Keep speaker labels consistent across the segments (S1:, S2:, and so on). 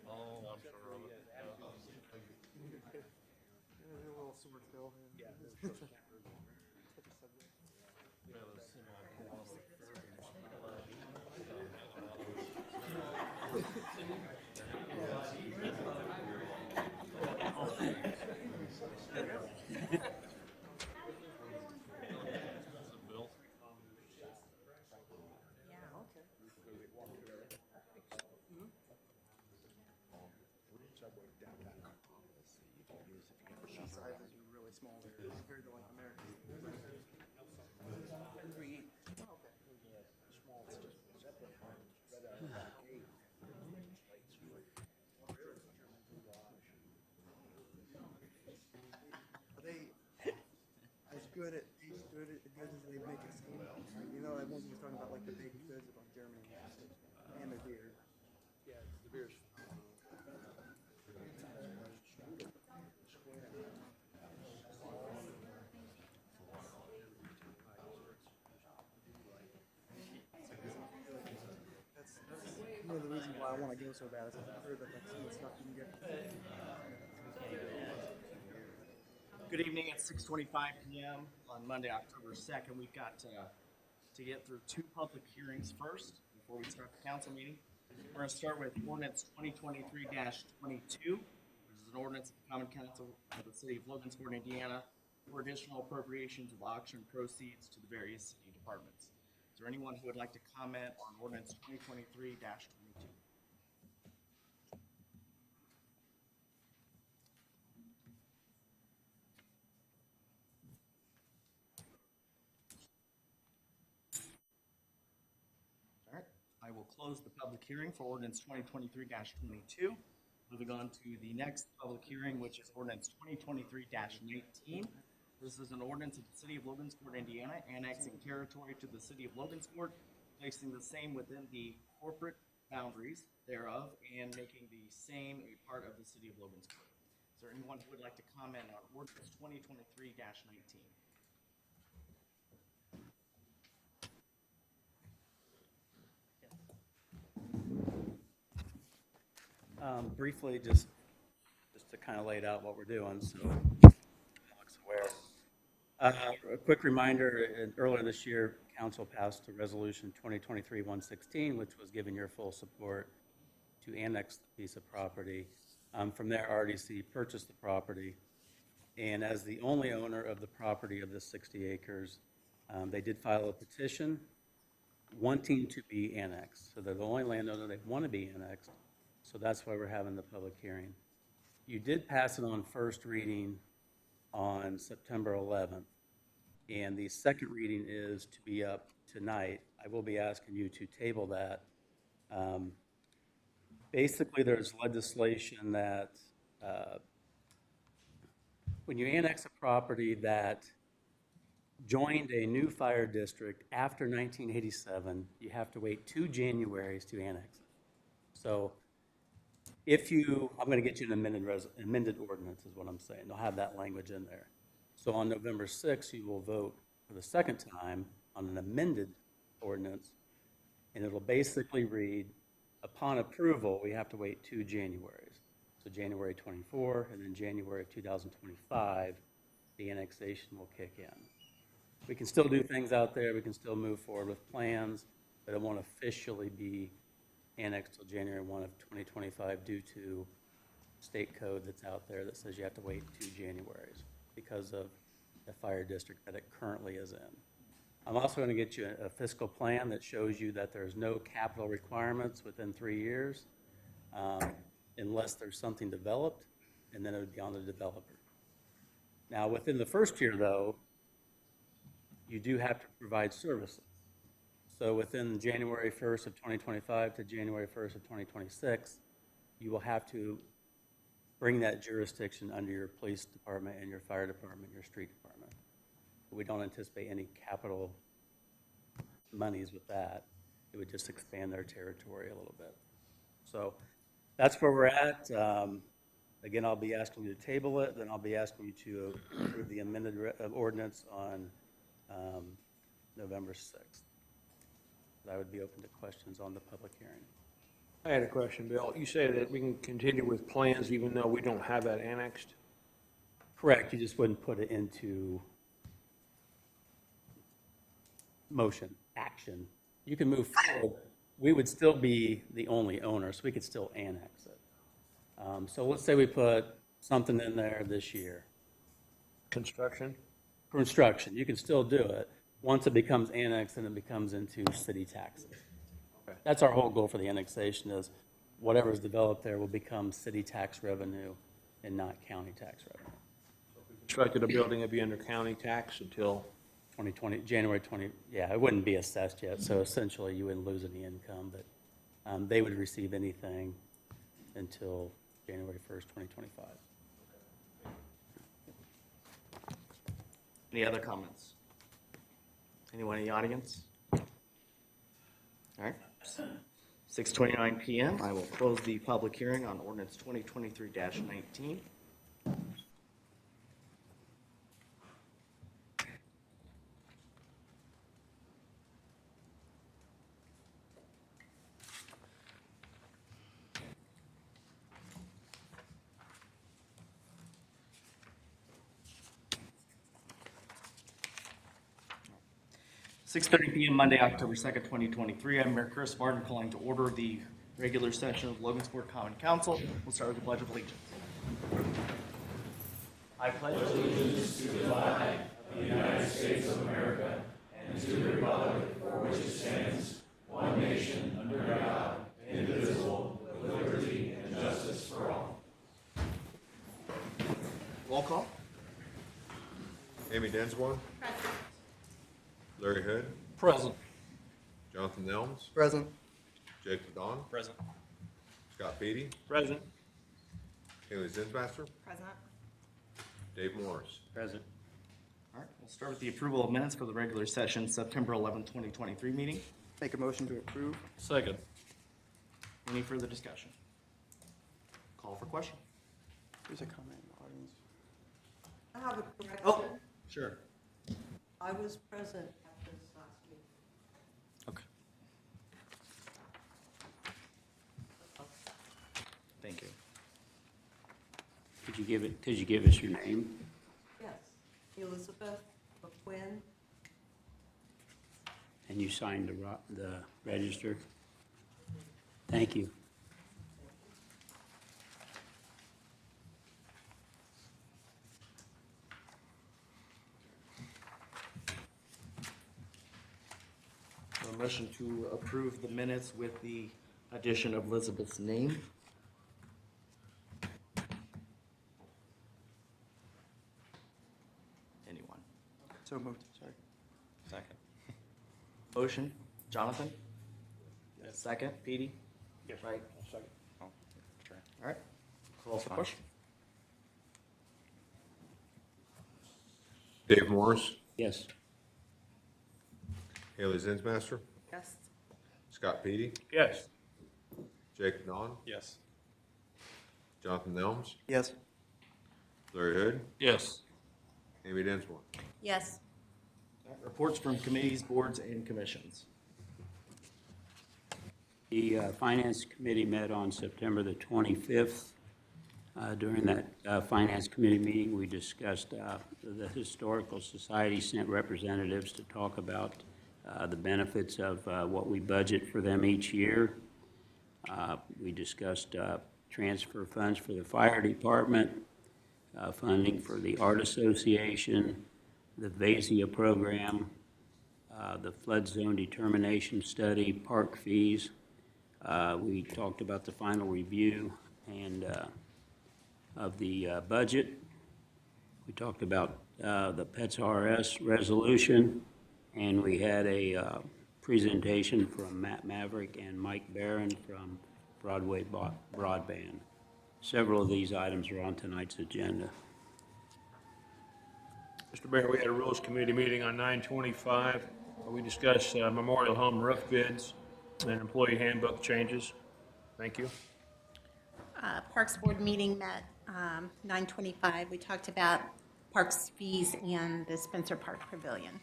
S1: Oh, I'm sure of it.
S2: A little sore still.
S1: Yeah, Bill.
S2: Subway downtown. Sheet sizes are really small there compared to like American. Small, it's just separate. Right out of the gate. Are they as good as they make it seem? You know, everyone was talking about like the baked goods about Germany and the beer. Yeah, the beer's that's one of the reasons why I want to go so bad is I've heard that that's some stuff you can get. Good evening. It's 6:25 p.m. on Monday, October 2nd. We've got to get through two public hearings first before we start the council meeting. We're going to start with ordinance 2023-22. This is an ordinance of the Common Council of the City of Logansport, Indiana, for additional appropriations of auction proceeds to the various city departments. Is there anyone who would like to comment on ordinance 2023-22? All right, I will close the public hearing for ordinance 2023-22. Moving on to the next public hearing, which is ordinance 2023-19. This is an ordinance of the City of Logansport, Indiana, annexing territory to the City of Logansport, placing the same within the corporate boundaries thereof, and making the same a part of the City of Logansport. Is there anyone who would like to comment on ordinance 2023-19?
S3: Briefly, just to kind of lay it out what we're doing, so Alex aware. A quick reminder, earlier this year, Council passed a resolution 2023-116, which was giving your full support to annex the piece of property. From there, RDC purchased the property, and as the only owner of the property of the 60 acres, they did file a petition wanting to be annexed. So they're the only landowner they want to be annexed. So that's why we're having the public hearing. You did pass it on first reading on September 11th, and the second reading is to be up tonight. I will be asking you to table that. Basically, there's legislation that when you annex a property that joined a new fire district after 1987, you have to wait 2 Januaries to annex it. So if you, I'm going to get you an amended ordinance is what I'm saying. They'll have that language in there. So on November 6th, you will vote for the second time on an amended ordinance, and it'll basically read, upon approval, we have to wait 2 Januaries. So January 24 and then January of 2025, the annexation will kick in. We can still do things out there. We can still move forward with plans, but it won't officially be annexed till January 1 of 2025 due to state code that's out there that says you have to wait 2 Januaries because of the fire district that it currently is in. I'm also going to get you a fiscal plan that shows you that there's no capital requirements within 3 years unless there's something developed, and then it would be on the developer. Now, within the first year, though, you do have to provide services. So within January 1st of 2025 to January 1st of 2026, you will have to bring that jurisdiction under your police department and your fire department, your street department. But we don't anticipate any capital monies with that. It would just expand their territory a little bit. So that's where we're at. Again, I'll be asking you to table it, then I'll be asking you to approve the amended ordinance on November 6th. I would be open to questions on the public hearing.
S4: I had a question, Bill. You say that we can continue with plans even though we don't have that annexed?
S3: Correct, you just wouldn't put it into motion, action. You can move forward. We would still be the only owner, so we could still annex it. So let's say we put something in there this year.
S4: Construction?
S3: Construction, you can still do it. Once it becomes annexed, then it becomes into city taxes.
S4: Okay.
S3: That's our whole goal for the annexation is whatever's developed there will become city tax revenue and not county tax revenue.
S4: Constructed a building, it'd be under county tax until,
S3: 2020, January 20, yeah, it wouldn't be assessed yet, so essentially you wouldn't lose any income, but they would receive anything until January 1st, 2025.
S2: Any other comments? Anyone in the audience? All right. 6:29 PM. I will close the public hearing on ordinance 2023-19. (6:30 PM) Monday, October 2nd, 2023. I'm Mayor Chris Martin calling to order the regular session of Logansport Common Council. We'll start with the Pledge of Allegiance. I pledge allegiance to the flag of the United States of America and to the republic for which it stands, one nation, under God, indivisible, with liberty and justice for all. Roll call.
S5: Amy Densmore. Larry Hood.
S1: Present.
S5: Jonathan Nelms.
S2: Present.
S5: Jacob Don.
S1: Present.
S5: Scott Beatty.
S4: present.
S5: Haley Zinsmaster.
S6: Present.
S5: Dave Morris.
S4: Present.
S2: All right, we'll start with the approval of minutes for the regular session, September 11th, 2023 meeting.
S7: Make a motion to approve.
S1: Second.
S2: Any further discussion? Call for question.
S7: There's a comment in the audience.
S6: I have a correction.
S2: Oh, sure.
S6: I was present at this last meeting.
S2: Okay. Thank you.
S8: Could you give us your name?
S6: Yes, Elizabeth McQuinn.
S8: And you signed the register? Thank you.
S2: A motion to approve the minutes with the addition of Elizabeth's name. Anyone?
S7: So moved, sorry.
S2: Second. Motion, Jonathan? Second, Petey?
S4: Yes.
S2: Right.
S4: Second.
S2: Oh, sure. All right. Call for question.
S5: Dave Morris.
S8: Yes.
S5: Haley Zinsmaster.
S6: Yes.
S5: Scott Beatty.
S4: Yes.
S5: Jacob Don.
S1: Yes.
S5: Jonathan Nelms.
S7: Yes.
S5: Larry Hood.
S1: Yes.
S5: Amy Densmore.
S6: Yes.
S2: Reports from committees, boards, and commissions.
S8: The Finance Committee met on September the 25th. During that Finance Committee meeting, we discussed, the Historical Society sent representatives to talk about the benefits of what we budget for them each year. We discussed transfer funds for the fire department, funding for the Art Association, the VASIA program, the flood zone determination study, park fees. We talked about the final review and of the budget. We talked about the PETS RS resolution, and we had a presentation from Matt Maverick and Mike Barron from Broadway Broadband. Several of these items are on tonight's agenda.
S4: Mr. Mayor, we had a Rules Committee meeting on 9/25. We discussed memorial home roof bids and employee handbook changes. Thank you.
S9: Parks Board meeting met 9:25. We talked about parks fees and the Spencer Park Pavilion.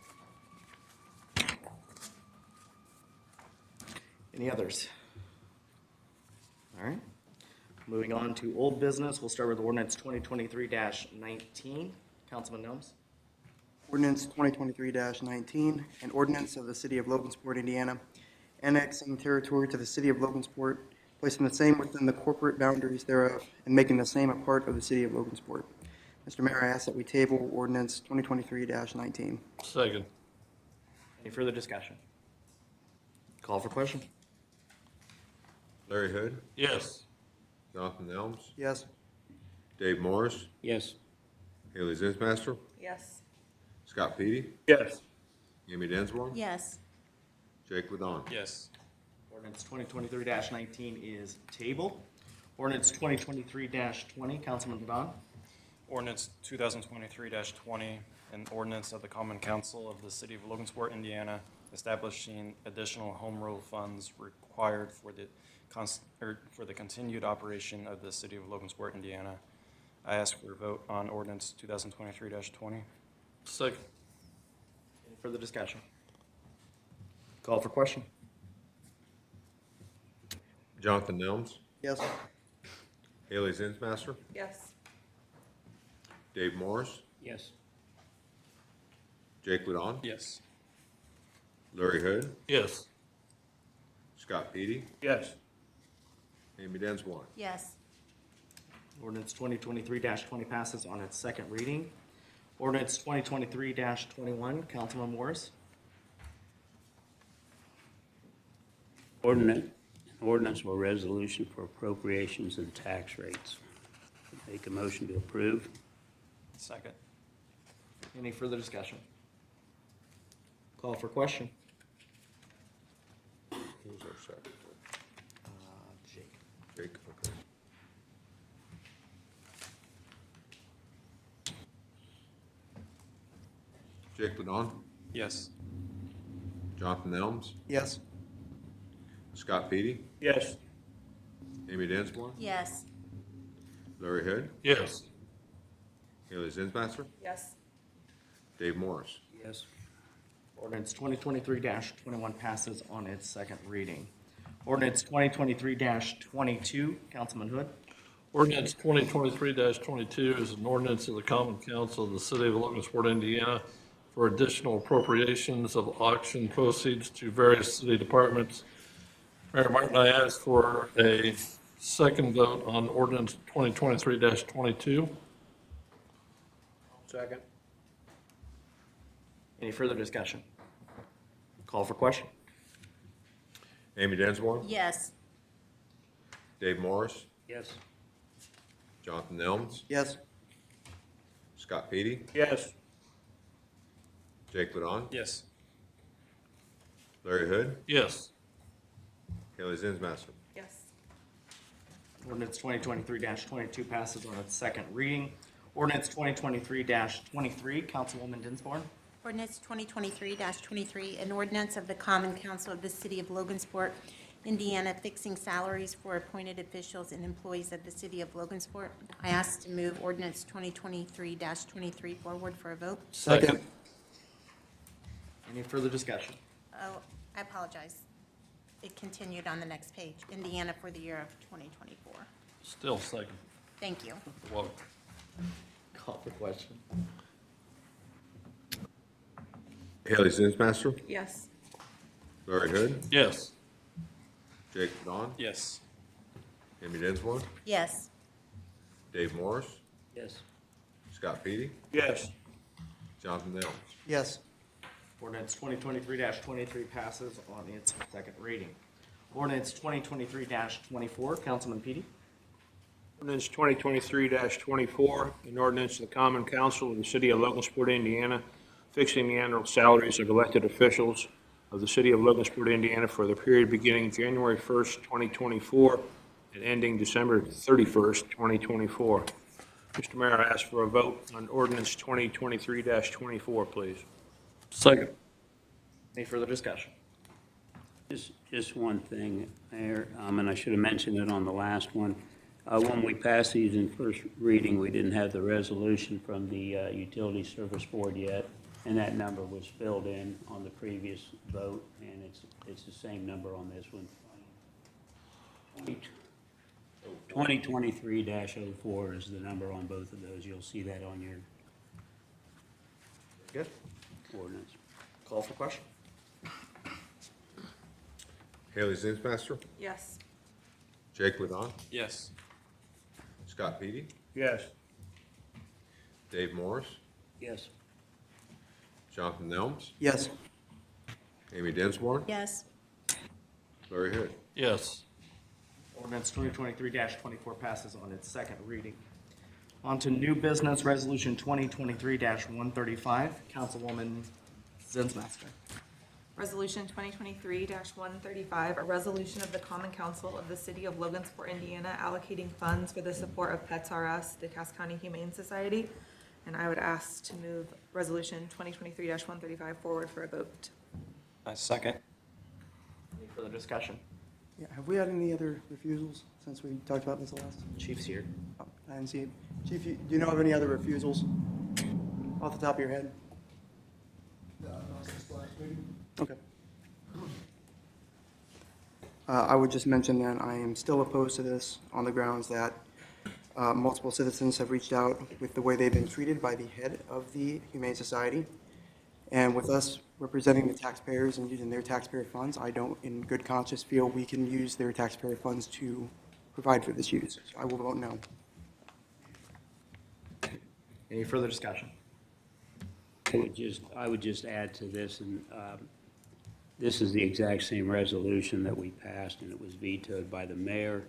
S2: Any others? All right. Moving on to old business, we'll start with ordinance 2023-19. Councilman Nelms.
S7: Ordinance 2023-19, an ordinance of the City of Logansport, Indiana, annexing territory to the City of Logansport, placing the same within the corporate boundaries thereof, and making the same a part of the City of Logansport. Mr. Mayor, I ask that we table ordinance 2023-19.
S1: Second.
S2: Any further discussion? Call for question.
S5: Larry Hood,
S1: Yes.
S5: Jonathan Nelms,
S7: Yes.
S5: Dave Morris,
S8: Yes.
S5: Haley Zinsmaster,
S6: Yes.
S5: Scott Petey,
S4: Yes.
S5: Amy Dinsmore,
S9: Yes.
S5: Jake Ladon.
S1: Yes.
S2: Ordinance 2023-19 is tabled. Ordinance 2023-20, Councilman Badon.
S10: Ordinance 2023-20, an ordinance of the Common Council of the City of Logansport, Indiana, establishing additional home rule funds required for the continued operation of the City of Logansport, Indiana. I ask for a vote on ordinance 2023-20.
S1: Second.
S2: Any further discussion? Call for question.
S5: Jonathan Nelms,
S7: Yes.
S5: Haley Zinsmaster,
S6: Yes.
S5: Dave Morris,
S8: Yes.
S5: Jake Ladon,
S10: Yes.
S5: Larry Hood,
S1: Yes.
S5: Scott Petey,
S4: Yes.
S5: Amy Dinsmore.
S9: Yes.
S2: Ordinance 2023-20 passes on its second reading. Ordinance 2023-21, Councilman Morris.
S8: Ordinance or resolution for appropriations and tax rates. Make a motion to approve.
S10: Second.
S2: Any further discussion? Call for question.
S5: Who's our second?
S2: Jake.
S5: Jake, okay. Jake Ladon,
S10: Yes.
S5: Jonathan Nelms,
S7: Yes.
S5: Scott Petey,
S4: Yes.
S5: Amy Dinsmore,
S9: Yes.
S5: Larry Hood,
S1: Yes.
S5: Haley Zinsmaster,
S6: Yes.
S5: Dave Morris.
S8: Yes.
S2: Ordinance 2023-21 passes on its second reading. Ordinance 2023-22, Councilman Hood.
S1: Ordinance 2023-22 is an ordinance of the Common Council of the City of Logansport, Indiana, for additional appropriations of auction proceeds to various city departments. Mayor Martin, I ask for a second vote on ordinance 2023-22.
S4: Second.
S2: Any further discussion? Call for question.
S5: Amy Dinsmore,
S9: Yes.
S5: Dave Morris,
S8: Yes.
S5: Jonathan Nelms,
S7: Yes.
S5: Scott Petey,
S4: Yes.
S5: Jake Ladon,
S10: Yes.
S5: Larry Hood,
S1: Yes.
S5: Haley Zinsmaster.
S6: Yes.
S2: Ordinance 2023-22 passes on its second reading. Ordinance 2023-23, Councilwoman Dinsmore.
S9: Ordinance 2023-23, an ordinance of the Common Council of the City of Logansport, Indiana, fixing salaries for appointed officials and employees of the City of Logansport. I ask to move ordinance 2023-23 forward for a vote.
S1: Second.
S2: Any further discussion?
S9: Oh, I apologize. It continued on the next page. Indiana for the year of 2024.
S1: Still second.
S9: Thank you.
S1: Whoa.
S2: Call for question.
S5: Haley Zinsmaster,
S6: Yes.
S5: Larry Hood,
S1: Yes.
S5: Jake Ladon,
S10: Yes.
S5: Amy Dinsmore,
S9: Yes.
S5: Dave Morris,
S8: Yes.
S5: Scott Petey,
S4: Yes.
S5: Jonathan Nelms.
S7: Yes.
S2: Ordinance 2023-23 passes on its second reading. Ordinance 2023-24, Councilman Petey.
S4: Ordinance 2023-24, an ordinance of the Common Council of the City of Logansport, Indiana, fixing the annual salaries of elected officials of the City of Logansport, Indiana for the period beginning January 1st, 2024 and ending December 31st, 2024. Mr. Mayor, I ask for a vote on ordinance 2023-24, please.
S1: Second.
S2: Any further discussion?
S8: Just one thing, Mayor, and I should have mentioned it on the last one. When we passed these in first reading, we didn't have the resolution from the Utility Service Board yet, and that number was filled in on the previous vote, and it's the same number on this one. 2023-04 is the number on both of those. You'll see that on your
S2: Good.
S8: ordinance.
S2: Call for question.
S5: Haley Zinsmaster,
S6: Yes.
S5: Jake Ladon,
S10: Yes.
S5: Scott Petey,
S4: Yes.
S5: Dave Morris,
S8: Yes.
S5: Jonathan Nelms,
S7: Yes.
S5: Amy Dinsmore,
S9: Yes.
S5: Larry Hood.
S1: Yes.
S2: Ordinance 2023-24 passes on its second reading. On to new business, Resolution 2023-135. Councilwoman Zinsmaster.
S11: Resolution 2023-135, a resolution of the Common Council of the City of Logansport, Indiana, allocating funds for the support of Pets R Us, the Cass County Humane Society. And I would ask to move Resolution 2023-135 forward for a vote.
S10: I second.
S2: Any further discussion?
S7: Yeah, have we had any other refusals since we talked about this last?
S2: Chief's here.
S7: Oh, I didn't see it. Chief, do you know of any other refusals off the top of your head? Okay. I would just mention that I am still opposed to this on the grounds that multiple citizens have reached out with the way they've been treated by the head of the Humane Society. And with us representing the taxpayers and using their taxpayer funds, I don't, in good conscience, feel we can use their taxpayer funds to provide for this use. So I will vote no.
S2: Any further discussion?
S8: I would just add to this, and this is the exact same resolution that we passed, and it was vetoed by the mayor.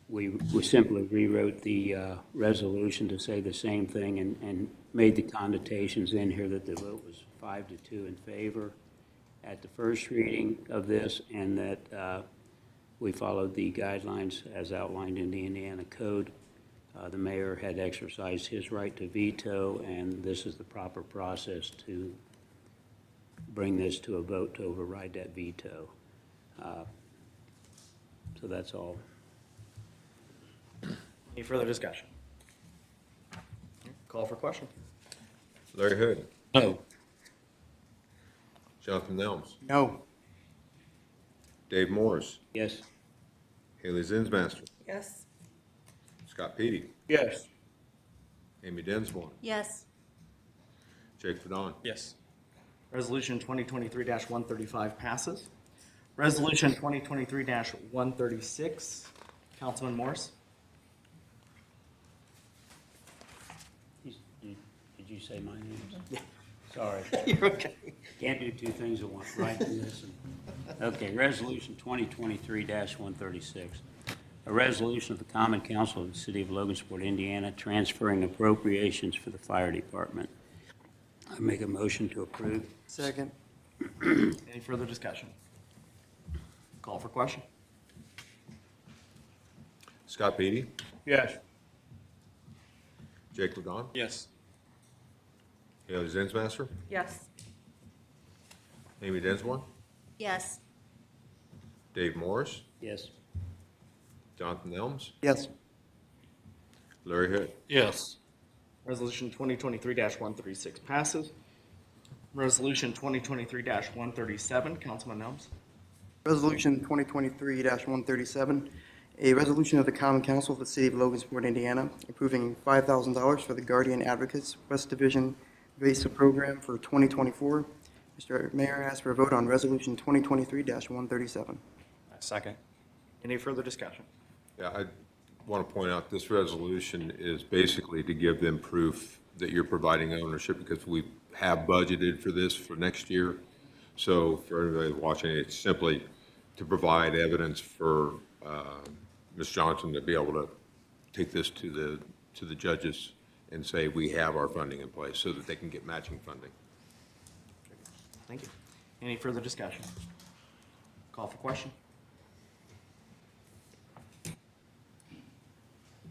S8: We simply rewrote the resolution to say the same thing and made the connotations in here that the vote was 5-2 in favor at the first reading of this, and that we followed the guidelines as outlined in the Indiana Code. The mayor had exercised his right to veto, and this is the proper process to bring this to a vote to override that veto. So that's all.
S2: Any further discussion? Call for question.
S5: Larry Hood,
S1: No.
S5: Jonathan Nelms,
S7: No.
S5: Dave Morris,
S8: Yes.
S5: Haley Zinsmaster,
S11: Yes.
S5: Scott Petey,
S4: Yes.
S5: Amy Dinsmore,
S9: Yes.
S5: Jake Ladon.
S10: Yes.
S2: Resolution 2023-135 passes. Resolution 2023-136. Councilman Morris.
S8: Did you say my name? Sorry.
S2: You're okay.
S8: Can't do two things at once, right? Listen. Okay, Resolution 2023-136. A resolution of the Common Council of the City of Logansport, Indiana, transferring appropriations for the fire department. I make a motion to approve.
S7: Second.
S2: Any further discussion? Call for question.
S5: Scott Petey,
S4: Yes.
S5: Jake Ladon,
S10: Yes.
S5: Haley Zinsmaster,
S11: Yes.
S5: Amy Dinsmore,
S9: Yes.
S5: Dave Morris,
S8: Yes.
S5: Jonathan Nelms,
S7: Yes.
S5: Larry Hood.
S1: Yes.
S2: Resolution 2023-136 passes. Resolution 2023-137. Councilman Nelms.
S7: Resolution 2023-137, a resolution of the Common Council of the City of Logansport, Indiana, approving $5,000 for the Guardian Advocates West Division VASA program for 2024. Mr. Mayor, I ask for a vote on Resolution 2023-137.
S10: I second.
S2: Any further discussion?
S5: Yeah, I want to point out, this resolution is basically to give them proof that you're providing ownership, because we have budgeted for this for next year. So for everybody watching, it's simply to provide evidence for Ms. Johnson to be able to take this to the judges and say, we have our funding in place, so that they can get matching funding.
S2: Thank you. Any further discussion? Call for question.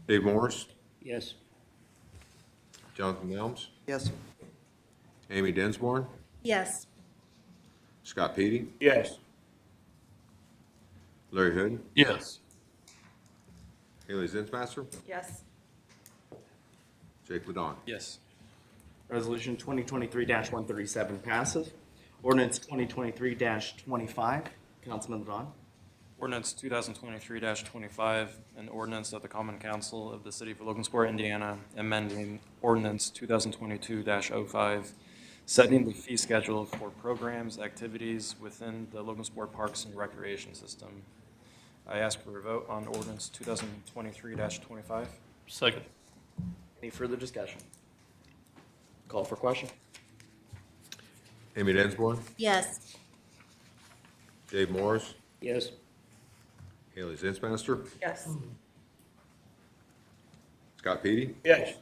S5: Dave Morris,
S8: Yes.
S5: Jonathan Nelms,
S7: Yes.
S5: Amy Dinsmore,
S9: Yes.
S5: Scott Petey,
S4: Yes.
S5: Larry Hood,
S1: Yes.
S5: Haley Zinsmaster,
S11: Yes.
S5: Jake Ladon.
S10: Yes.
S2: Resolution 2023-137 passes. Ordinance 2023-25. Councilman Ladon.
S10: Ordinance 2023-25, an ordinance of the Common Council of the City of Logansport, Indiana, amending Ordinance 2022-05, setting the fee schedule for programs, activities within the Logansport Parks and Recreation System. I ask for a vote on Ordinance 2023-25.
S1: Second.
S2: Any further discussion? Call for question.
S5: Amy Densmore,
S9: Yes.
S5: Dave Morris,
S8: Yes.
S5: Haley Zinsmaster,
S11: Yes.
S5: Scott Petey,
S4: Yes.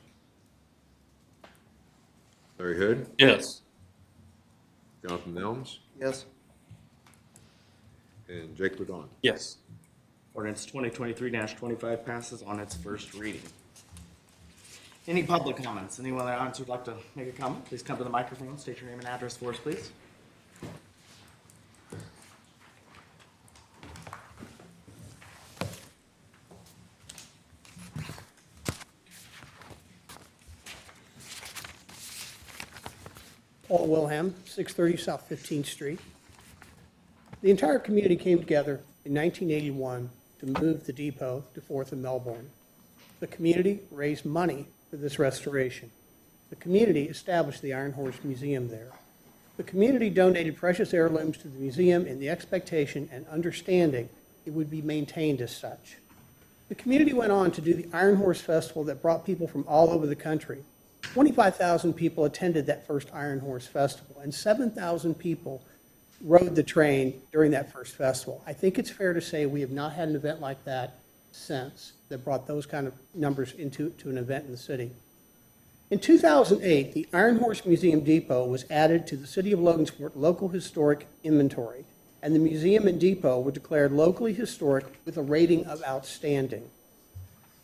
S5: Larry Hood,
S1: Yes.
S5: Jonathan Nelms,
S7: Yes.
S5: and Jake Ledon.
S2: Yes. Ordinance 2023-25 passes on its first reading. Any public comments? Anyone in the audience who'd like to make a comment, please come to the microphone, state your name and address for us, please.
S12: Paul Wilhelm, 630 South 15th Street. The entire community came together in 1981 to move the depot to 4th and Melbourne. The community raised money for this restoration. The community established the Iron Horse Museum there. The community donated precious heirlooms to the museum in the expectation and understanding it would be maintained as such. The community went on to do the Iron Horse Festival that brought people from all over the country. 25,000 people attended that first Iron Horse Festival, and 7,000 people rode the train during that first festival. I think it's fair to say we have not had an event like that since that brought those kind of numbers into an event in the city. In 2008, the Iron Horse Museum Depot was added to the City of Logansport Local Historic Inventory, and the museum and depot were declared locally historic with a rating of outstanding.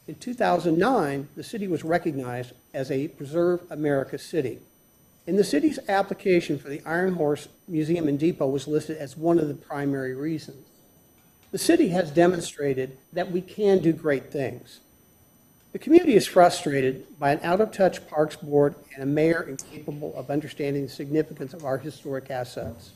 S12: In 2009, the city was recognized as a Preserve America city. And the city's application for the Iron Horse Museum and Depot was listed as one of the primary reasons. The city has demonstrated that we can do great things. The community is frustrated by an out-of-touch Parks Board and a mayor incapable of understanding the significance of our historic assets.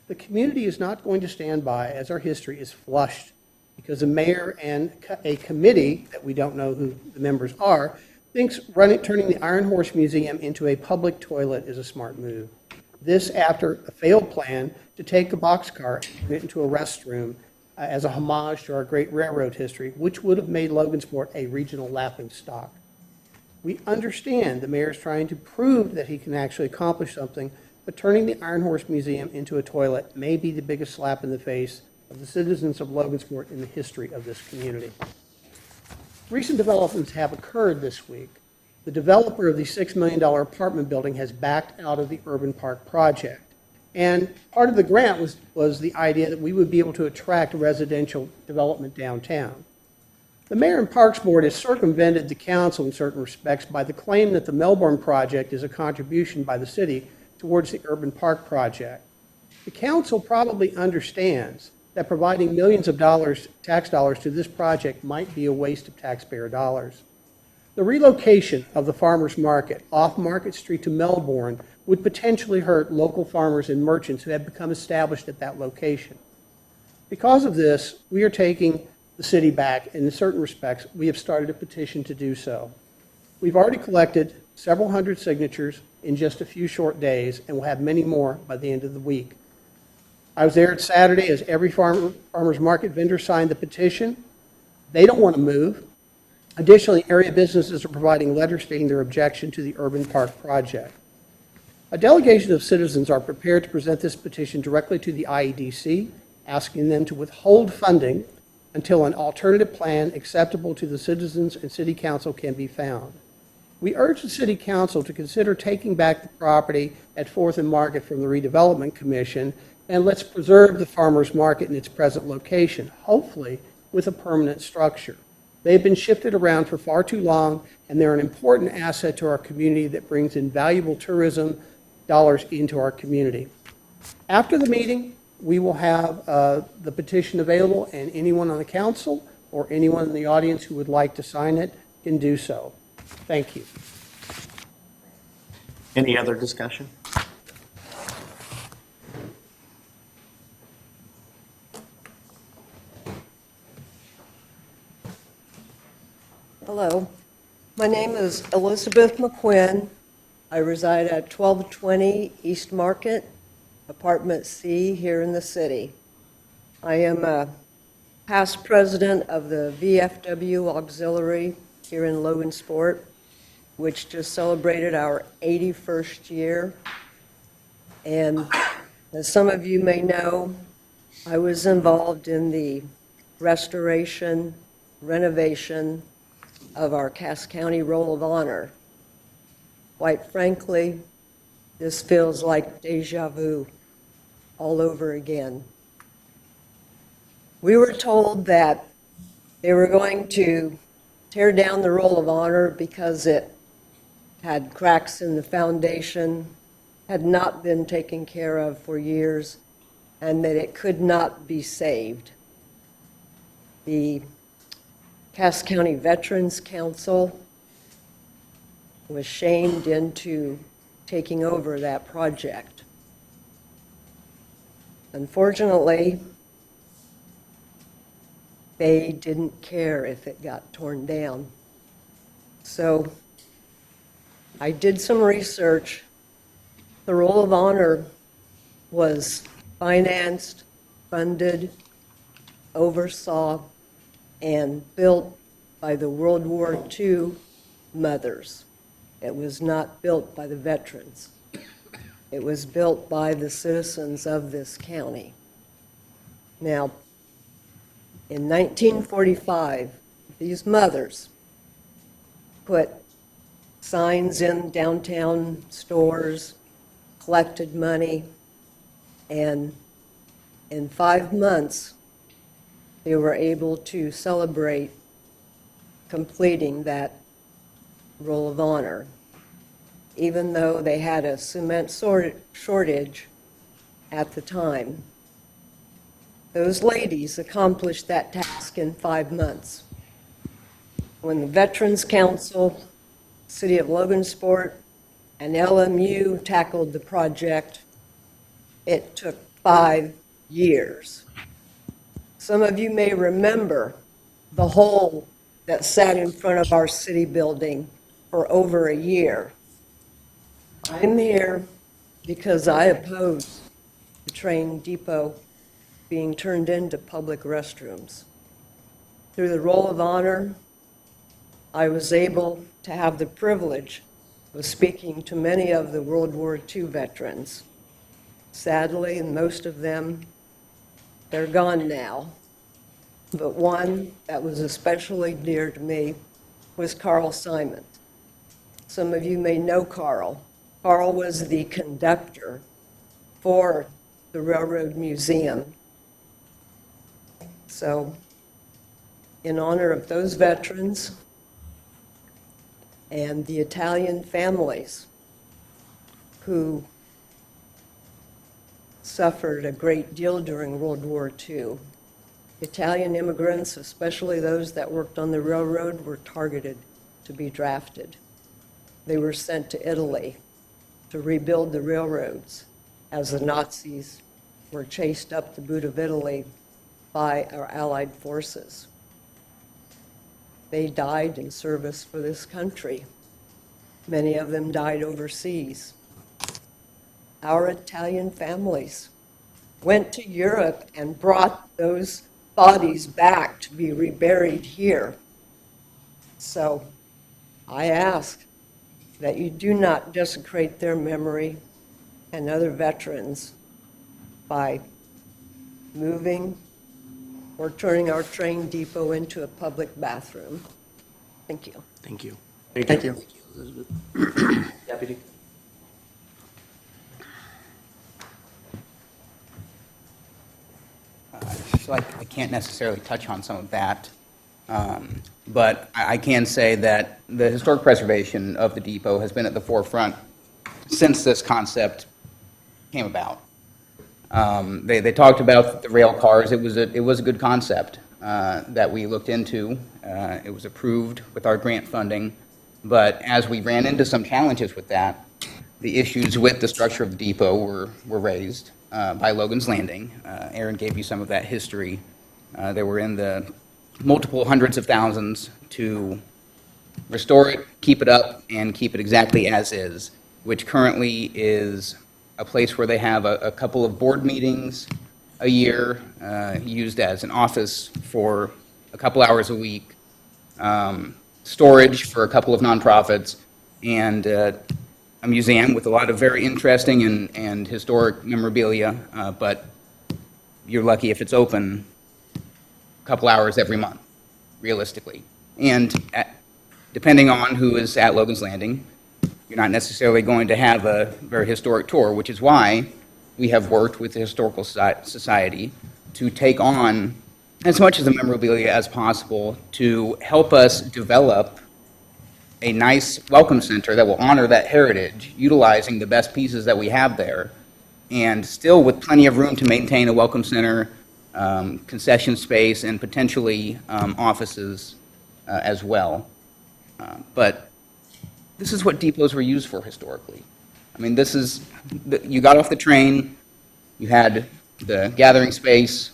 S12: The community is not going to stand by as our history is flushed because a mayor and a committee that we don't know who the members are thinks turning the Iron Horse Museum into a public toilet is a smart move. This after a failed plan to take a boxcar and turn it into a restroom as a homage to our great railroad history, which would have made Logansport a regional laughing stock. We understand the mayor is trying to prove that he can actually accomplish something, but turning the Iron Horse Museum into a toilet may be the biggest slap in the face of the citizens of Logansport in the history of this community. Recent developments have occurred this week. The developer of the $6 million apartment building has backed out of the Urban Park project. And part of the grant was the idea that we would be able to attract residential development downtown. The Mayor and Parks Board has circumvented the council in certain respects by the claim that the Melbourne project is a contribution by the city towards the Urban Park project. The council probably understands that providing millions of tax dollars to this project might be a waste of taxpayer dollars. The relocation of the farmers market off Market Street to Melbourne would potentially hurt local farmers and merchants who have become established at that location. Because of this, we are taking the city back, and in certain respects, we have started a petition to do so. We've already collected several hundred signatures in just a few short days, and we'll have many more by the end of the week. I was there Saturday as every farmers market vendor signed the petition. They don't want to move. Additionally, area businesses are providing letters stating their objection to the Urban Park project. A delegation of citizens are prepared to present this petition directly to the IEDC, asking them to withhold funding until an alternative plan acceptable to the citizens and city council can be found. We urge the city council to consider taking back the property at 4th and Market from the Redevelopment Commission, and let's preserve the farmers market in its present location, hopefully with a permanent structure. They've been shifted around for far too long, and they're an important asset to our community that brings in valuable tourism dollars into our community. After the meeting, we will have the petition available, and anyone on the council or anyone in the audience who would like to sign it can do so. Thank you.
S2: Any other discussion?
S6: Hello. My name is Elizabeth McQuinn. I reside at 1220 East Market, Apartment C, here in the city. I am a past president of the VFW Auxiliary here in Logansport, which just celebrated our 81st year. And as some of you may know, I was involved in the restoration, renovation of our Cass County Roll of Honor. Quite frankly, this feels like deja vu all over again. We were told that they were going to tear down the Roll of Honor because it had cracks in the foundation, had not been taken care of for years, and that it could not be saved. The Cass County Veterans Council was shamed into taking over that project. Unfortunately, they didn't care if it got torn down. So I did some research. The Roll of Honor was financed, funded, oversaw, and built by the World War II mothers. It was not built by the veterans. It was built by the citizens of this county. Now, in 1945, these mothers put signs in downtown stores, collected money, and in 5 months, they were able to celebrate completing that Roll of Honor, even though they had a cement shortage at the time. Those ladies accomplished that task in 5 months. When the Veterans Council, City of Logansport, and LMU tackled the project, it took 5 years. Some of you may remember the hole that sat in front of our city building for over a year. I'm here because I oppose the train depot being turned into public restrooms. Through the Roll of Honor, I was able to have the privilege of speaking to many of the World War II veterans. Sadly, most of them, they're gone now. But one that was especially dear to me was Carl Simon. Some of you may know Carl. Carl was the conductor for the Railroad Museum. So, in honor of those veterans and the Italian families who suffered a great deal during World War II, Italian immigrants, especially those that worked on the railroad, were targeted to be drafted. They were sent to Italy to rebuild the railroads as the Nazis were chased up the boot of Italy by our Allied forces. They died in service for this country. Many of them died overseas. Our Italian families went to Europe and brought those bodies back to be reburied here. So I ask that you do not desecrate their memory and other veterans by moving or turning our train depot into a public bathroom. Thank you.
S3: Thank you.
S7: Thank you.
S3: Deputy?
S13: So I can't necessarily touch on some of that, but I can say that the historic preservation of the depot has been at the forefront since this concept came about. They talked about the rail cars. It was a good concept that we looked into. It was approved with our grant funding, but as we ran into some challenges with that, the issues with the structure of the depot were raised by Logan's Landing. Aaron gave you some of that history. They were in the multiple hundreds of thousands to restore it, keep it up, and keep it exactly as is, which currently is a place where they have a couple of board meetings a year, used as an office for a couple hours a week, storage for a couple of nonprofits, and a museum with a lot of very interesting and historic memorabilia, but you're lucky if it's open a couple hours every month, realistically. And depending on who is at Logan's Landing, you're not necessarily going to have a very historic tour, which is why we have worked with the Historical Society to take on as much of the memorabilia as possible to help us develop a nice welcome center that will honor that heritage, utilizing the best pieces that we have there, and still with plenty of room to maintain a welcome center, concession space, and potentially offices as well. But this is what depots were used for historically. I mean, this is, you got off the train, you had the gathering space,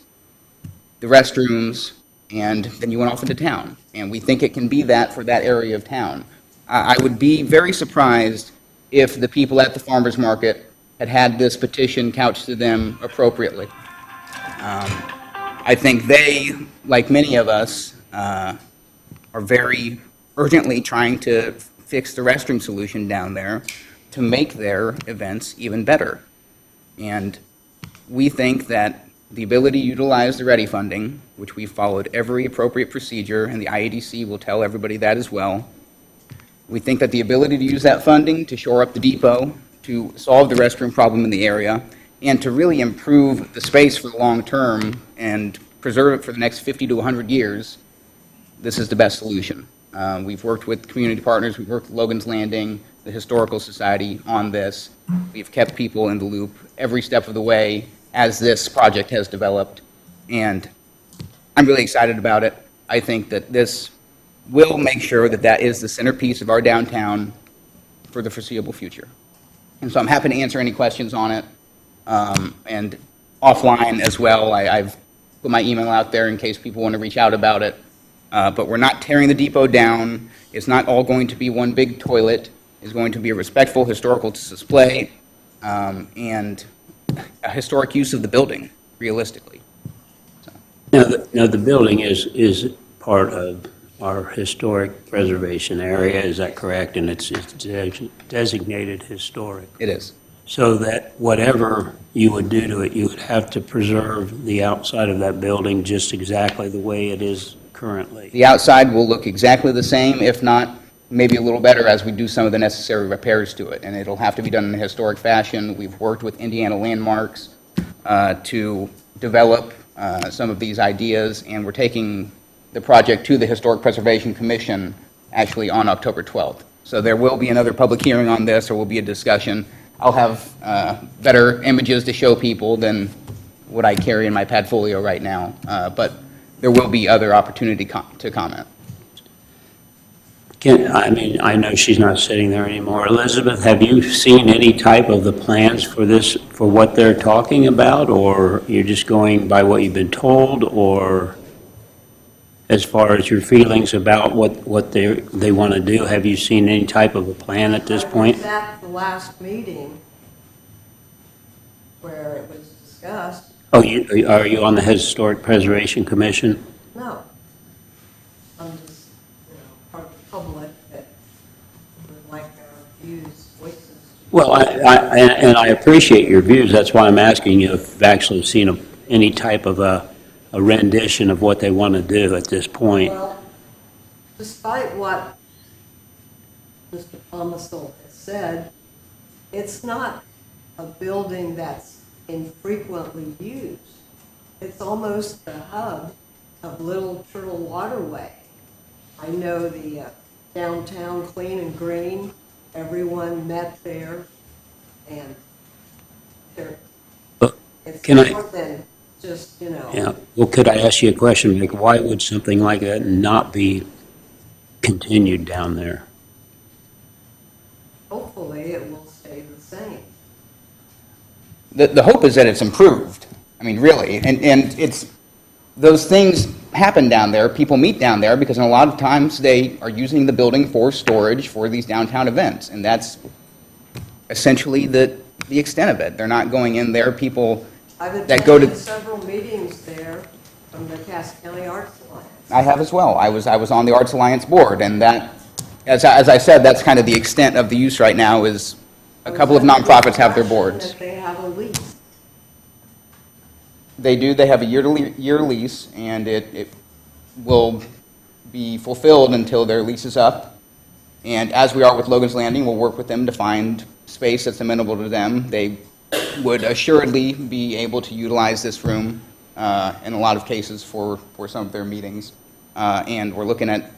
S13: the restrooms, and then you went off into town. And we think it can be that for that area of town. I would be very surprised if the people at the farmers market had had this petition couched to them appropriately. I think they, like many of us, are very urgently trying to fix the restroom solution down there to make their events even better. And we think that the ability to utilize the READY funding, which we followed every appropriate procedure, and the IADC will tell everybody that as well. We think that the ability to use that funding to shore up the depot, to solve the restroom problem in the area, and to really improve the space for the long term and preserve it for the next 50 to 100 years, this is the best solution. We've worked with community partners, we've worked with Logan's Landing, the Historical Society on this. We've kept people in the loop every step of the way as this project has developed, and I'm really excited about it. I think that this will make sure that that is the centerpiece of our downtown for the foreseeable future. And so I'm happy to answer any questions on it, and offline as well. I've put my email out there in case people want to reach out about it. But we're not tearing the depot down. It's not all going to be one big toilet. It's going to be a respectful historical display and a historic use of the building, realistically. So.
S8: Now the building is part of our historic preservation area, is that correct? And it's designated historic.
S13: It is.
S8: So that whatever you would do to it, you would have to preserve the outside of that building just exactly the way it is currently.
S13: The outside will look exactly the same, if not maybe a little better, as we do some of the necessary repairs to it. And it'll have to be done in a historic fashion. We've worked with Indiana Landmarks to develop some of these ideas, and we're taking the project to the Historic Preservation Commission actually on October 12th. So there will be another public hearing on this, or will be a discussion. I'll have better images to show people than what I carry in my Padfolio right now, but there will be other opportunity to comment.
S8: I know she's not sitting there anymore. Elizabeth, have you seen any type of the plans for this, for what they're talking about, or you're just going by what you've been told, or as far as your feelings about what they want to do, have you seen any type of a plan at this point?
S6: I was at the last meeting where it was discussed.
S8: Oh, are you on the Historic Preservation Commission?
S6: No. I'm just, part of the public that would like their views, voices.
S8: Well, I appreciate your views. That's why I'm asking you if you've actually seen any type of a rendition of what they want to do at this point.
S6: Well, despite what Mr. Thomasville has said, it's not a building that's infrequently used. It's almost the hub of Little Turtle Waterway. I know the downtown Clean and Green, everyone met there, and it's more than just,
S8: Yeah. Well, could I ask you a question? Like, why would something like that not be continued down there?
S6: Hopefully it will stay the same.
S13: The hope is that it's improved. I mean, really, and it's those things happen down there. People meet down there because a lot of times they are using the building for storage for these downtown events. And that's essentially the extent of it. They're not going in there. People
S6: I've
S13: that go to...
S6: attended several meetings there from the Cass County Arts Alliance.
S13: I have as well. I was on the Arts Alliance board, and that, as I said, that's kind of the extent of the use right now is a couple of nonprofits have their boards.
S6: That they have a lease.
S13: They do. They have a year lease, and it will be fulfilled until their lease is up. And as we are with Logan's Landing, we'll work with them to find space that's amenable to them. They would assuredly be able to utilize this room in a lot of cases for some of their meetings. And we're looking at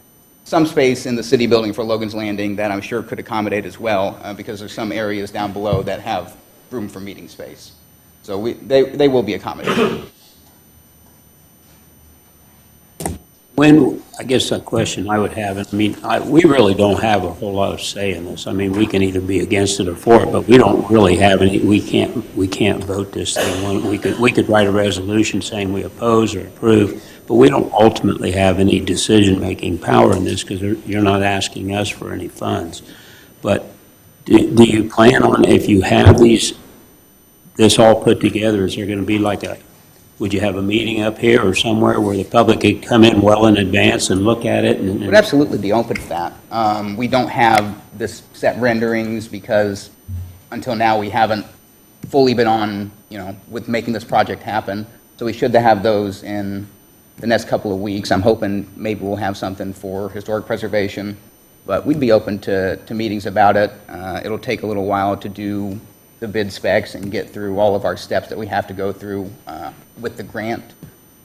S13: some space in the city building for Logan's Landing that I'm sure could accommodate as well, because there's some areas down below that have room for meeting space. So they will be accommodated.
S8: When, I guess a question I would have, I mean, we really don't have a whole lot of say in this. I mean, we can either be against it or for it, but we don't really have any, we can't vote this thing. We could write a resolution saying we oppose or approve, but we don't ultimately have any decision-making power in this because you're not asking us for any funds. But do you plan on, if you have this all put together, is there going to be like would you have a meeting up here or somewhere where the public could come in well in advance and look at it?
S13: Would absolutely be open to that. We don't have this set renderings because until now we haven't fully been on, with making this project happen. So we should have those in the next couple of weeks. I'm hoping maybe we'll have something for historic preservation, but we'd be open to meetings about it. It'll take a little while to do the bid specs and get through all of our steps that we have to go through with the grant.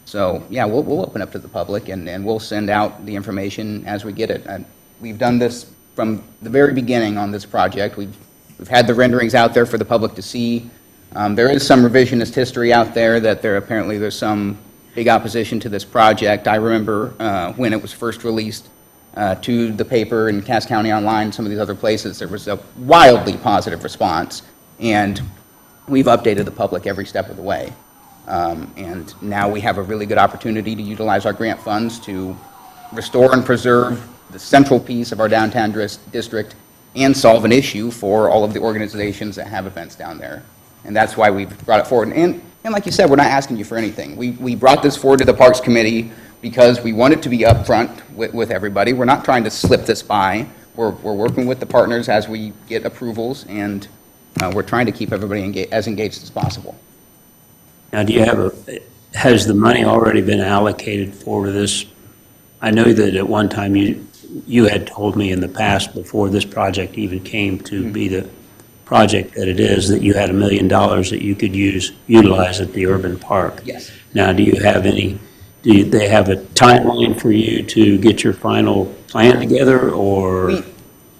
S13: So yeah, we'll open up to the public and we'll send out the information as we get it. We've done this from the very beginning on this project. We've had the renderings out there for the public to see. There is some revisionist history out there that apparently there's some big opposition to this project. I remember when it was first released to the paper in Cass County Online, some of these other places, there was a wildly positive response. And we've updated the public every step of the way. And now we have a really good opportunity to utilize our grant funds to restore and preserve the central piece of our downtown district and solve an issue for all of the organizations that have events down there. And that's why we've brought it forward. And like you said, we're not asking you for anything. We brought this forward to the Parks Committee because we want it to be upfront with everybody. We're not trying to slip this by. We're working with the partners as we get approvals, and we're trying to keep everybody as engaged as possible.
S8: Now, do you have has the money already been allocated for this? I know that at one time you had told me in the past, before this project even came to be the project that it is, that you had $1 million that you could utilize at the urban park.
S13: Yes.
S8: Now, do they have a timeline for you to get your final plan together, or?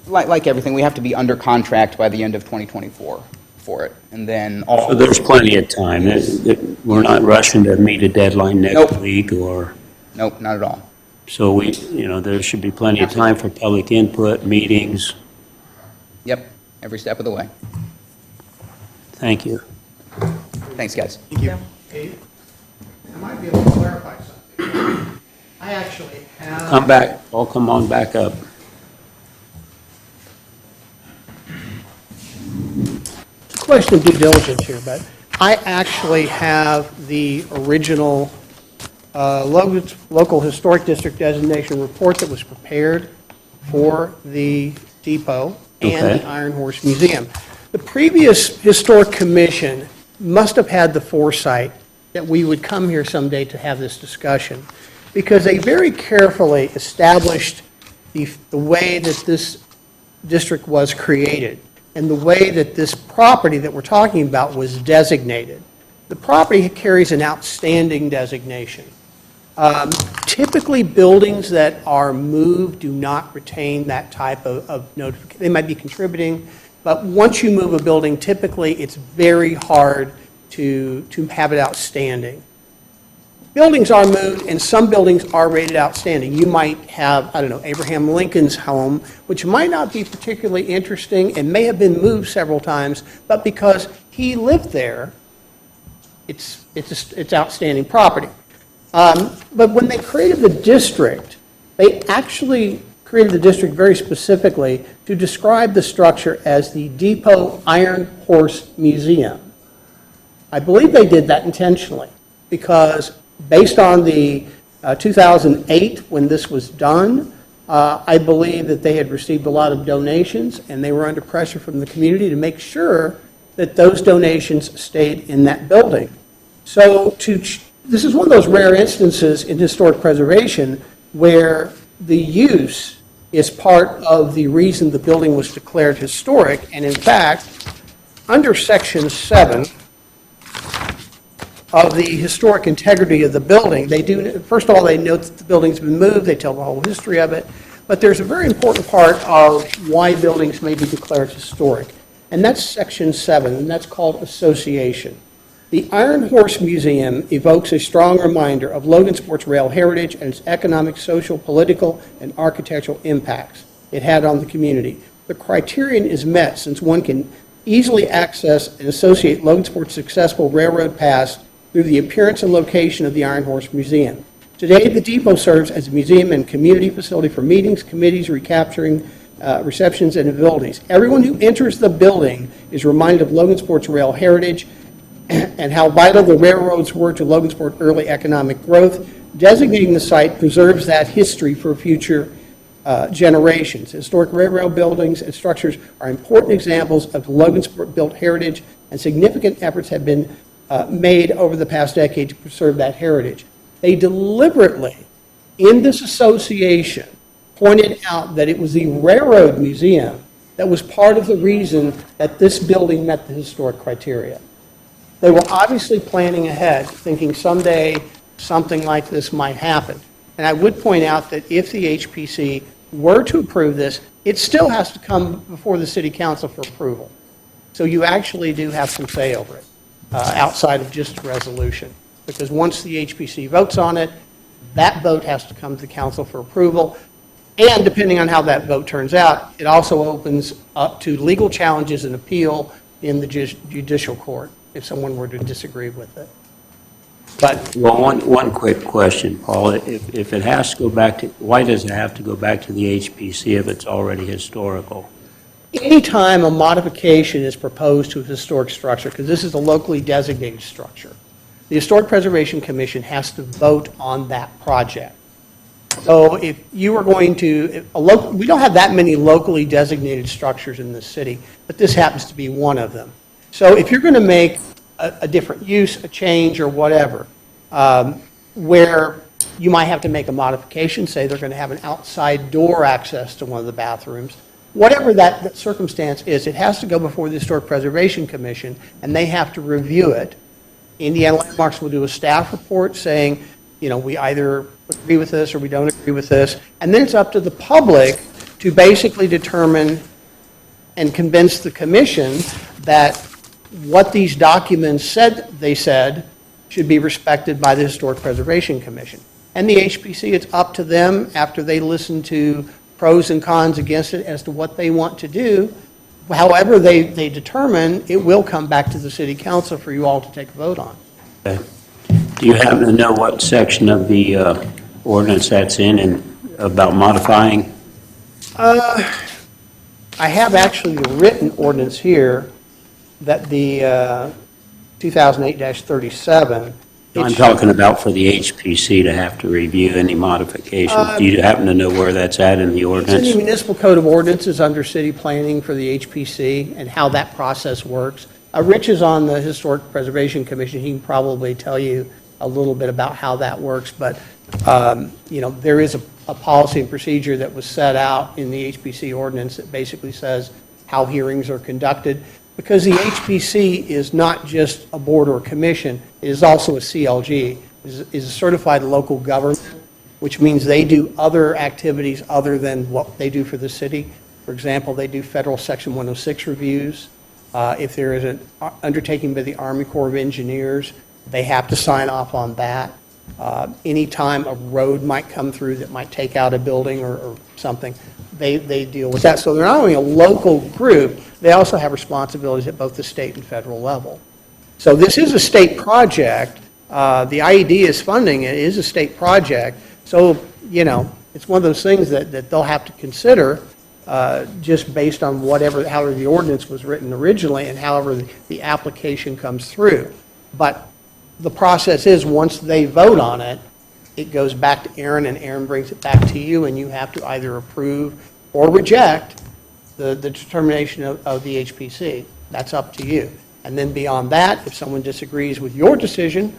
S13: Like everything, we have to be under contract by the end of 2024 for it, and then all.
S8: So there's plenty of time. We're not rushing to meet a deadline next week, or.
S13: Nope, not at all.
S8: So there should be plenty of time for public input, meetings.
S13: Yep, every step of the way.
S8: Thank you.
S13: Thanks, guys.
S7: Thank you.
S12: I might be able to clarify something. I actually have.
S8: Come back. I'll come on back up.
S12: Question of due diligence here, but I actually have the original local historic district designation report that was prepared for the depot and the Iron Horse Museum. The previous historic commission must have had the foresight that we would come here someday to have this discussion, because they very carefully established the way that this district was created and the way that this property that we're talking about was designated. The property carries an outstanding designation. Typically, buildings that are moved do not retain that type of notification. They might be contributing, but once you move a building, typically it's very hard to have it outstanding. Buildings are moved, and some buildings are rated outstanding. You might have, I don't know, Abraham Lincoln's home, which might not be particularly interesting and may have been moved several times, but because he lived there, it's outstanding property. But when they created the district, they actually created the district very specifically to describe the structure as the Depot Iron Horse Museum. I believe they did that intentionally because based on the 2008, when this was done, I believe that they had received a lot of donations and they were under pressure from the community to make sure that those donations stayed in that building. So this is one of those rare instances in historic preservation where the use is part of the reason the building was declared historic. And in fact, under Section 7 of the historic integrity of the building, they do, first of all, they note that the building's been moved, they tell the whole history of it, but there's a very important part of why buildings may be declared historic, and that's Section 7, and that's called association. The Iron Horse Museum evokes a strong reminder of Logansport's rail heritage and its economic, social, political, and architectural impacts it had on the community. The criterion is met since one can easily access and associate Logansport's successful railroad past through the appearance and location of the Iron Horse Museum. Today, the depot serves as a museum and community facility for meetings, committees, recapturing, receptions, and abilities. Everyone who enters the building is reminded of Logansport's rail heritage and how vital the railroads were to Logansport's early economic growth. Designating the site preserves that history for future generations. Historic railroad buildings and structures are important examples of Logansport-built heritage, and significant efforts have been made over the past decade to preserve that heritage. They deliberately, in this association, pointed out that it was the railroad museum that was part of the reason that this building met the historic criteria. They were obviously planning ahead, thinking someday something like this might happen. And I would point out that if the HPC were to approve this, it still has to come before the City Council for approval. So you actually do have some say over it, outside of just a resolution. Because once the HPC votes on it, that vote has to come to the council for approval. And depending on how that vote turns out, it also opens up to legal challenges and appeal in the judicial court if someone were to disagree with it. But
S8: Well, one quick question, Paul. If it has to go back to, why does it have to go back to the HPC if it's already historical?
S12: anytime a modification is proposed to a historic structure, because this is a locally designated structure, the Historic Preservation Commission has to vote on that project. So if you are going to, we don't have that many locally designated structures in this city, but this happens to be one of them. So if you're going to make a different use, a change, or whatever, where you might have to make a modification, say they're going to have an outside door access to one of the bathrooms, whatever that circumstance is, it has to go before the Historic Preservation Commission, and they have to review it. Indiana Landmarks will do a staff report saying, you know, we either agree with this or we don't agree with this. And then it's up to the public to basically determine and convince the commission that what these documents said they said should be respected by the Historic Preservation Commission. And the HPC, it's up to them after they listen to pros and cons against it as to what they want to do. However they determine, it will come back to the City Council for you all to take a vote on.
S8: Okay. Do you happen to know what section of the ordinance that's in and about modifying?
S12: I have actually the written ordinance here that the 2008-37.
S8: I'm talking about for the HPC to have to review any modifications. Do you happen to know where that's at in the
S12: It's in
S8: ordinance?
S12: the Municipal Code of Ordinances under city planning for the HPC and how that process works. Rich is on the Historic Preservation Commission. He can probably tell you a little bit about how that works. But, you know, there is a policy and procedure that was set out in the HPC ordinance that basically says how hearings are conducted. Because the HPC is not just a board or a commission, it is also a CLG, is a certified local government, which means they do other activities other than what they do for the city. For example, they do federal Section 106 reviews. If there is an undertaking by the Army Corps of Engineers, they have to sign off on that. Anytime a road might come through that might take out a building or something, they deal with that. So they're not only a local group, they also have responsibilities at both the state and federal level. So this is a state project, The IED is funding it, is a state project, so, you know, it's one of those things that they'll have to consider just based on however the ordinance was written originally and however the application comes through. But the process is, once they vote on it, it goes back to Aaron, and Aaron brings it back to you, and you have to either approve or reject the determination of the HPC. That's up to you. And then beyond that, if someone disagrees with your decision,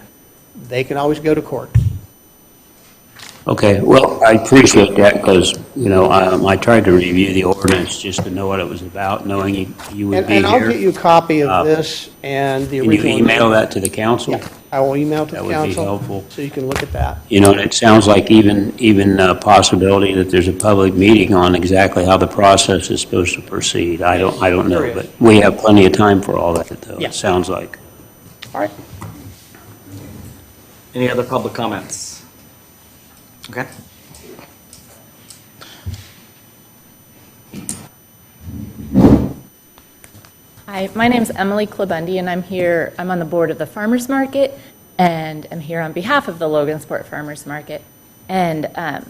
S12: they can always go to court.
S8: Okay, well, I appreciate that because, you know, I tried to review the ordinance just to know what it was about, knowing you would be here.
S12: And I'll get you a copy of this and the original.
S8: Can you email that to the council?
S12: Yeah, I will email to the
S8: That would be
S12: council.
S8: helpful.
S12: So you can look at that.
S8: You know, and it sounds like even a possibility that there's a public meeting on exactly how the process is supposed to proceed. I don't
S12: There
S8: know,
S12: is.
S8: but we have plenty of time for all that, though,
S12: Yeah.
S8: it sounds like.
S12: All right.
S2: Any other public comments? Okay.
S14: Hi, my name's Emily Klabundi, and I'm on the board of the Farmers Market, and I'm here on behalf of the Logansport Farmers Market. And I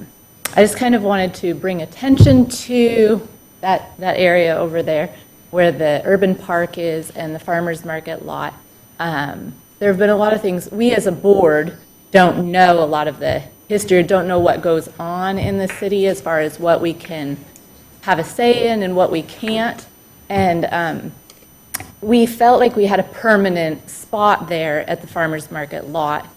S14: just kind of wanted to bring attention to that area over there where the urban park is and the Farmers Market lot. There have been a lot of things, we as a board don't know a lot of the history, don't know what goes on in the city as far as what we can have a say in and what we can't. And we felt like we had a permanent spot there at the farmers market lot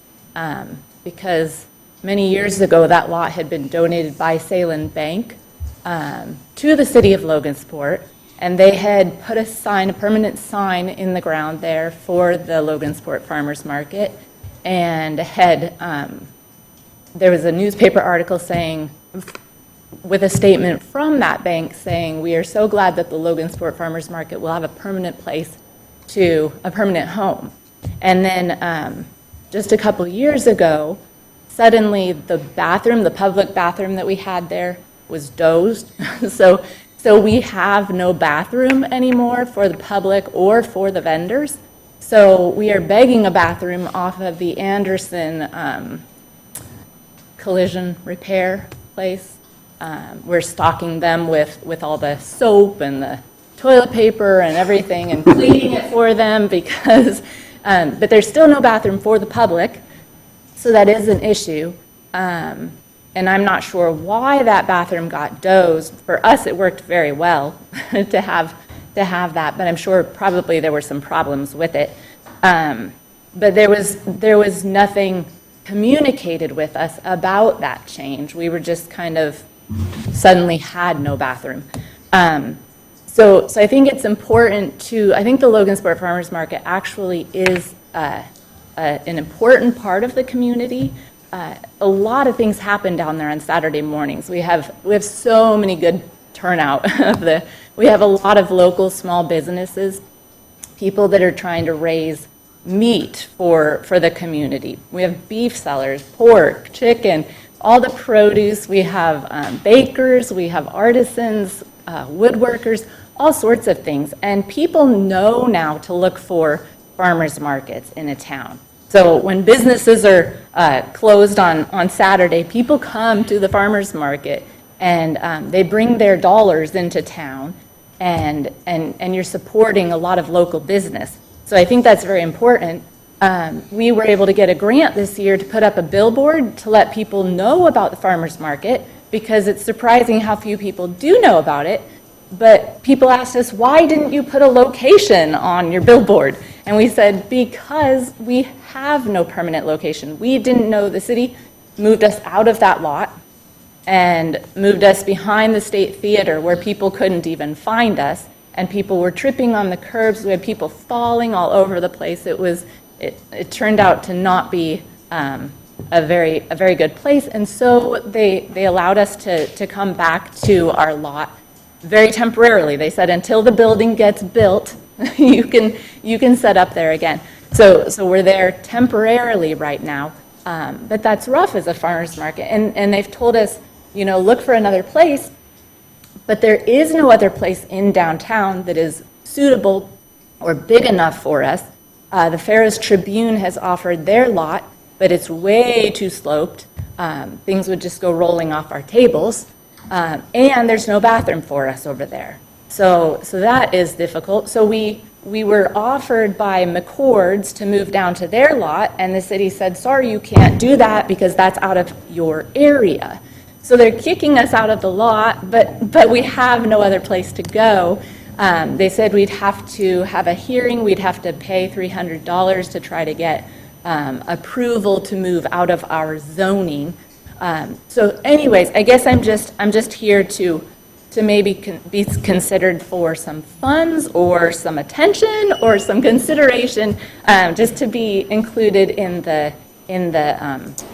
S14: because many years ago that lot had been donated by Salin Bank to the city of Logansport, and they had put a permanent sign in the ground there for the Logansport Farmers Market, and had there was a newspaper article saying, with a statement from that bank saying, we are so glad that the Logansport Farmers Market will have a permanent place to a permanent home. And then just a couple years ago, suddenly the public bathroom that we had there was dozed. So we have no bathroom anymore for the public or for the vendors. So we are begging a bathroom off of the Anderson collision repair place. We're stocking them with all the soap and the toilet paper and everything and cleaning it for them because, but there's still no bathroom for the public, so that is an issue. And I'm not sure why that bathroom got dozed. For us, it worked very well to have that, but I'm sure probably there were some problems with it. But there was nothing communicated with us about that change. We were just kind of suddenly had no bathroom. So I think it's important I think the Logansport Farmers Market actually is an important part of the community. A lot of things happen down there on Saturday mornings. We have so many good turnout. We have a lot of local small businesses, people that are trying to raise meat for the community. We have beef sellers, pork, chicken, all the produce. We have bakers, we have artisans, woodworkers, all sorts of things. And people know now to look for farmers markets in a town. So when businesses are closed on Saturday, people come to the farmers market and they bring their dollars into town, and you're supporting a lot of local business. So I think that's very important. We were able to get a grant this year to put up a billboard to let people know about the farmers market, because it's surprising how few people do know about it. But people asked us, why didn't you put a location on your billboard? And we said, because we have no permanent location. We didn't know the city moved us out of that lot and moved us behind the State Theater where people couldn't even find us, and people were tripping on the curbs. We had people falling all over the place. It turned out to not be a very good place, and so they allowed us to come back to our lot very temporarily. They said, until the building gets built, you can set up there again. So we're there temporarily right now, but that's rough as a farmer's market. And they've told us, look for another place, but there is no other place in downtown that is suitable or big enough for us. The Ferris Tribune has offered their lot but it's way too sloped. Things would just go rolling off our tables. And there's no bathroom for us over there. So that is difficult. So we were offered by McCord's to move down to their lot, and the city said, sorry, you can't do that because that's out of your area. So they're kicking us out of the lot, but we have no other place to go. They said we'd have to have a hearing, we'd have to pay $300 to try to get approval to move out of our zoning. So anyways, I guess I'm just here to maybe be considered for some funds or some attention or some consideration, just to be included in the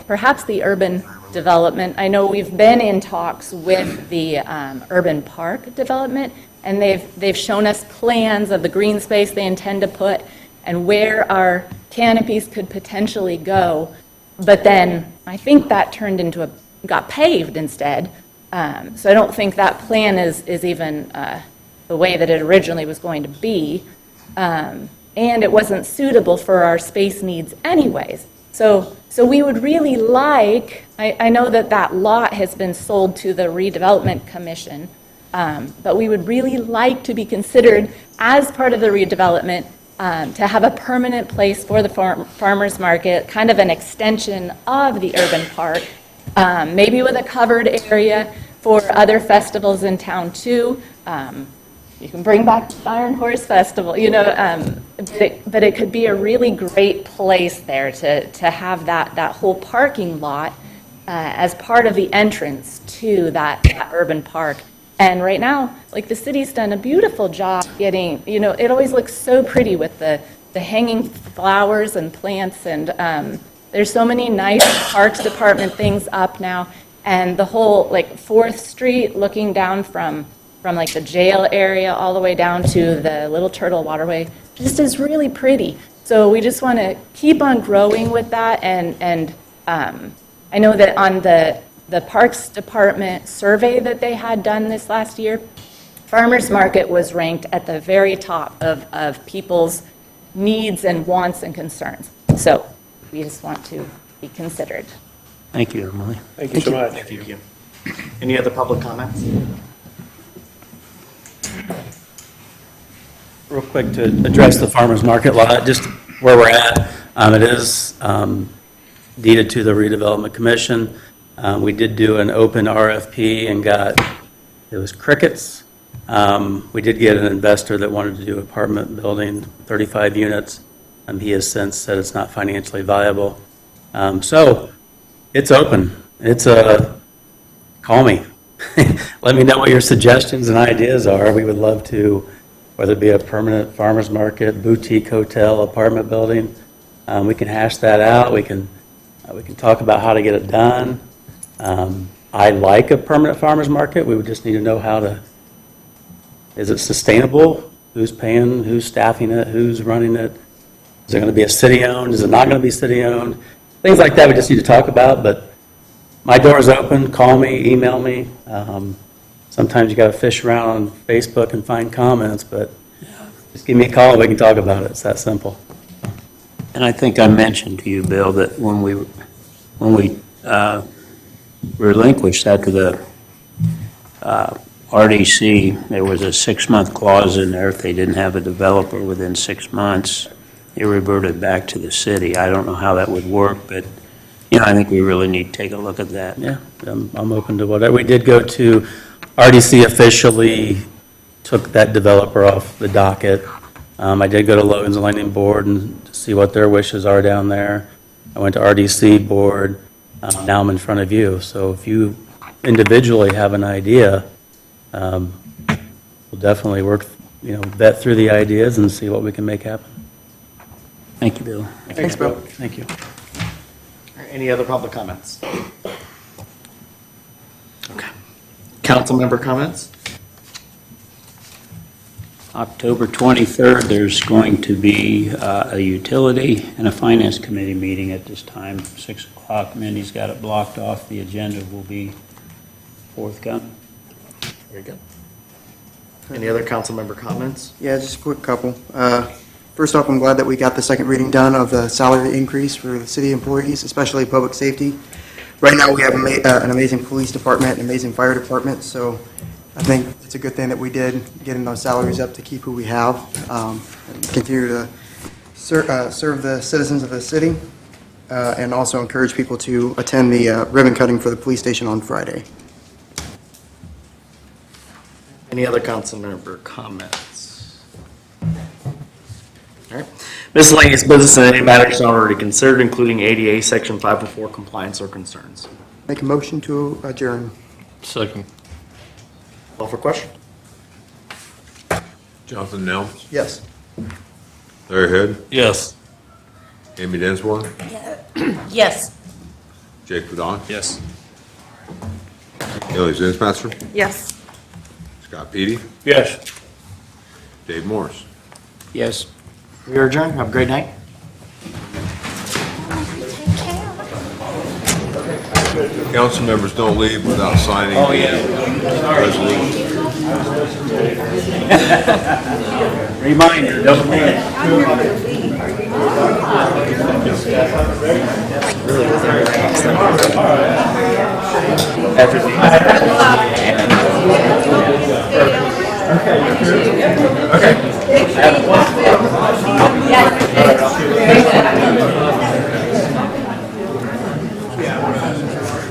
S14: perhaps the urban development. I know we've been in talks with the urban park development, and they've shown us plans of the green space they intend to put and where our canopies could potentially go. But then I think that turned into got paved instead. So I don't think that plan is even the way that it originally was going to be. And it wasn't suitable for our space needs anyways. So we would really like, I know that lot has been sold to the redevelopment commission, but we would really like to be considered as part of the redevelopment, to have a permanent place for the farmers market, kind of an extension of the urban park, maybe with a covered area for other festivals in town too. You can bring back Iron Horse Festival, but it could be a really great place there to have that whole parking lot as part of the entrance to that urban park. And right now, like, the city's done a beautiful job getting, it always looks so pretty with the hanging flowers and plants, and there's so many nice Parks Department things up now, and the whole, 4th Street looking down from the jail area all the way down to the Little Turtle Waterway just is really pretty. So we just want to keep on growing with that, and I know that on the Parks Department survey that they had done this last year, Farmers Market was ranked at the very top of people's needs and wants and concerns. So we just want to be considered.
S8: Thank you, Emily.
S4: Thank you so much.
S2: Thank you. Any other public comments?
S3: Real quick, to address the farmer's market lot, just where we're at, it is deeded to the redevelopment commission. We did do an open RFP and it was crickets. We did get an investor that wanted to do apartment building, 35 units. He has since said it's not financially viable. So it's open. It's call me. Let me know what your suggestions and ideas are. We would love to, whether it be a permanent farmer's market, boutique hotel, apartment building. We can hash that out. We can talk about how to get it done. I like a permanent farmer's market. We would just need to know is it sustainable? Who's paying? Who's staffing it? Who's running it? Is it going to be a city-owned? Is it not going to be city-owned? Things like that we just need to talk about, but my door is open. Call me, email me. Sometimes you got to fish around on Facebook and find comments, but just give me a call and we can talk about it. It's that simple.
S8: And I think I mentioned to you, Bill, that when we relinquished that to the RDC, there was a 6-month clause in there. If they didn't have a developer within 6 months, it reverted back to the city. I don't know how that would work, but I think we really need to take a look at that.
S3: Yeah, I'm open to whatever. We did go to RDC officially took that developer off the docket. I did go to Logan's Landing Board and see what their wishes are down there. I went to RDC board. Now I'm in front of you. So if you individually have an idea, we'll definitely work, vet through the ideas and see what we can make happen.
S8: Thank you, Bill.
S2: Thanks, Bill.
S3: Thank you.
S2: All right, any other public comments? Okay. Council member comments?
S8: October 23rd, there's going to be a utility and a finance committee meeting at this time, 6 o'clock. Mindy's got it blocked off. The agenda will be forthcoming.
S2: Very good. Any other council member comments?
S7: Yeah, just a quick couple. First off, I'm glad that we got the second reading done of the salary increase for the city employees, especially public safety. Right now, we have an amazing police department, an amazing fire department, so I think it's a good thing that we did getting those salaries up to keep who we have, and continue to serve the citizens of the city, and also encourage people to attend the ribbon cutting for the police station on Friday.
S2: Any other council member comments? All right. Miscellaneous business and any matters not already considered, including ADA Section 504 compliance or concerns.
S7: Make a motion to adjourn.
S1: Second.
S2: Call for question?
S5: Jonathan Nelms,
S7: Yes.
S5: Larry Hood,
S1: Yes.
S5: Amy Dinsmore,
S9: Yes.
S5: Jake Vadon,
S10: Yes.
S5: Haley Zinsmaster,
S11: Yes.
S5: Scott Petey,
S4: Yes.
S5: Dave Morris.
S13: Yes.
S2: We are adjourned. Have a great night.
S5: Council members don't leave without signing the resolution.
S8: Reminder, don't forget.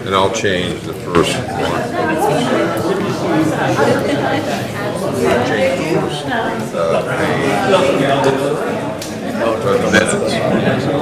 S5: And I'll change the first one. Change the first, page, the minutes.